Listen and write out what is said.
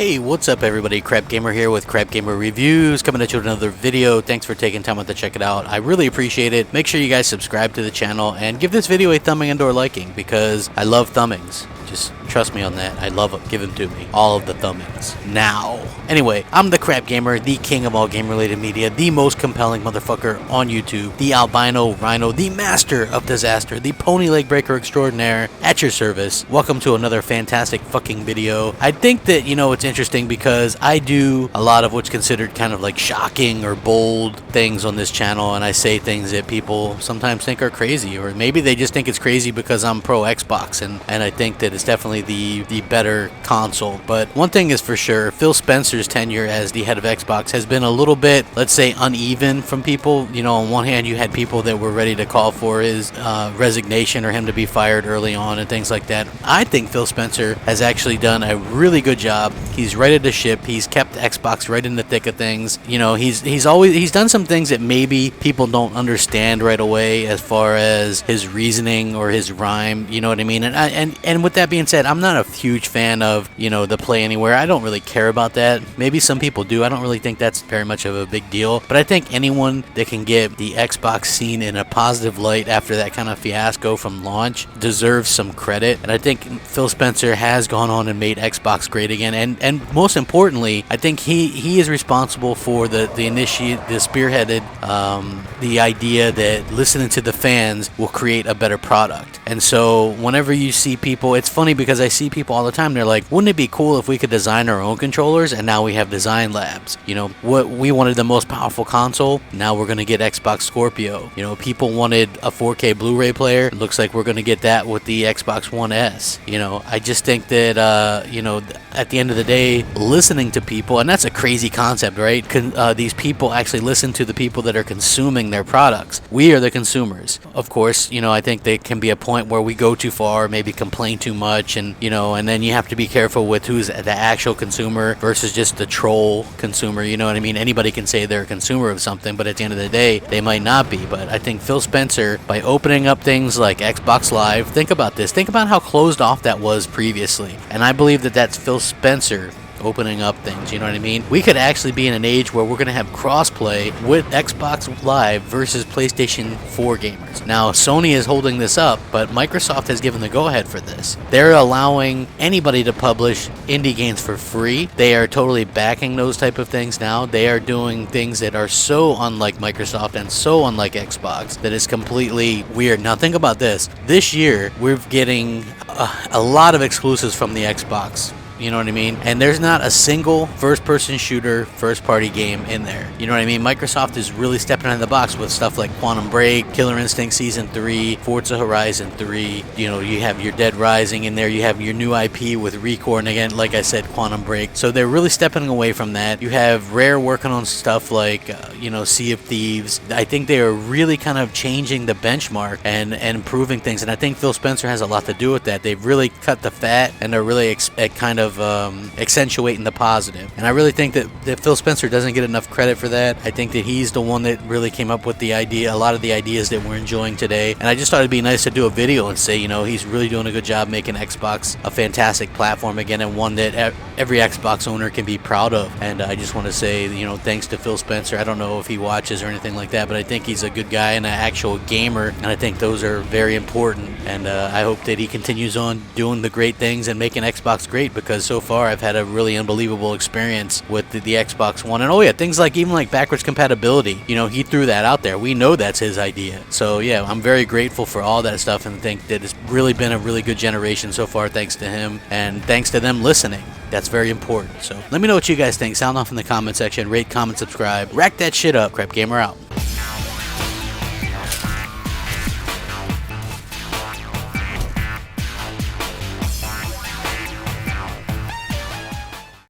Hey, what's up everybody? Crapgamer here with Crapgamer Reviews, coming at you with another video. Thanks for taking time out to check it out. I really appreciate it. Make sure you guys subscribe to the channel and give this video a thumbing and or liking because I love thumbings. Just trust me on that. I love it. Give them to me. All of the thumbings. Now. Anyway, I'm the Crapgamer, the king of all game-related media, the most compelling motherfucker on YouTube, the albino rhino, the master of disaster, the pony leg breaker extraordinaire at your service. Welcome to another fantastic fucking video. I think that, you know, it's interesting because I do a lot of what's considered kind of like shocking or bold things on this channel, and I say things that people sometimes think are crazy, or maybe they just think it's crazy because I'm pro Xbox, and I think that it's definitely the better console. But one thing is for sure, Phil Spencer's tenure as the head of Xbox has been a little bit, let's say, uneven from people. You know, on one hand you had people that were ready to call for his resignation or him to be fired early on and things like that. I think Phil Spencer has actually done a really good job. He's righted the ship. He's kept Xbox right in the thick of things. You know, he's done some things that maybe people don't understand right away as far as his reasoning or his rhyme, you know what I mean? And with that being said, I'm not a huge fan of, you know, the Play Anywhere. I don't really care about that. Maybe some people do. I don't really think that's very much of a big deal. But I think anyone that can get the Xbox scene in a positive light after that kind of fiasco from launch deserves some credit. And I think Phil Spencer has gone on and made Xbox great again. And most importantly, I think he is responsible for the spearheaded the idea that listening to the fans will create a better product. And so whenever you see people, it's funny because I see people all the time, they're like, wouldn't it be cool if we could design our own controllers? And now we have design labs. You know, what we wanted the most powerful console, now we're going to get Xbox Scorpio. You know, people wanted a 4K Blu-ray player, it looks like we're going to get that with the Xbox One S. You know, I just think that you know, at the end of the day, listening to people, and that's a crazy concept, right? These people actually listen to the people that are consuming their products. We are the consumers. Of course, you know, I think there can be a point where we go too far, maybe complain too much, and, you know, and then you have to be careful with who's the actual consumer versus just the troll consumer, you know what I mean? Anybody can say they're a consumer of something, but at the end of the day, they might not be. But I think Phil Spencer, by opening up things like Xbox Live, think about this, think about how closed off that was previously, and I believe that that's Phil Spencer opening up things, you know what I mean? We could actually be in an age where we're going to have crossplay with Xbox Live versus PlayStation 4 gamers. Now, Sony is holding this up, but Microsoft has given the go-ahead for this. They're allowing anybody to publish indie games for free. They are totally backing those type of things now. They are doing things that are so unlike Microsoft and so unlike Xbox that is completely weird. Now, think about this. This year, we're getting a lot of exclusives from the Xbox. You know what I mean? And there's not a single first-person shooter, first-party game in there. You know what I mean? Microsoft is really stepping out of the box with stuff like Quantum Break, Killer Instinct Season 3, Forza Horizon 3. You know, you have your Dead Rising in there. You have your new IP with Recore, and again, like I said, Quantum Break. So they're really stepping away from that. You have Rare working on stuff like, you know, Sea of Thieves. I think they are really kind of changing the benchmark and improving things, and I think Phil Spencer has a lot to do with that. They've really cut the fat, and they're really kind of accentuating the positive. And I really think that Phil Spencer doesn't get enough credit for that. I think that he's the one that really came up with the idea, a lot of the ideas that we're enjoying today. And I just thought it'd be nice to do a video and say, you know, he's really doing a good job making Xbox a fantastic platform again, and one that every Xbox owner can be proud of. And I just want to say, you know, thanks to Phil Spencer. I don't know if he watches or anything like that, but I think he's a good guy and an actual gamer, and I think those are very important. And I hope that he continues on doing the great things and making Xbox great, because so far I've had a really unbelievable experience with the Xbox One. And oh yeah, things like even like backwards compatibility, you know, he threw that out there. We know that's his idea. So yeah, I'm very grateful for all that stuff, and think that it's really been a really good generation so far thanks to him, and thanks to them listening. That's very important. So let me know what you guys think. Sound off in the comment section. Rate, comment, subscribe. Rack that shit up. Crapgamer out.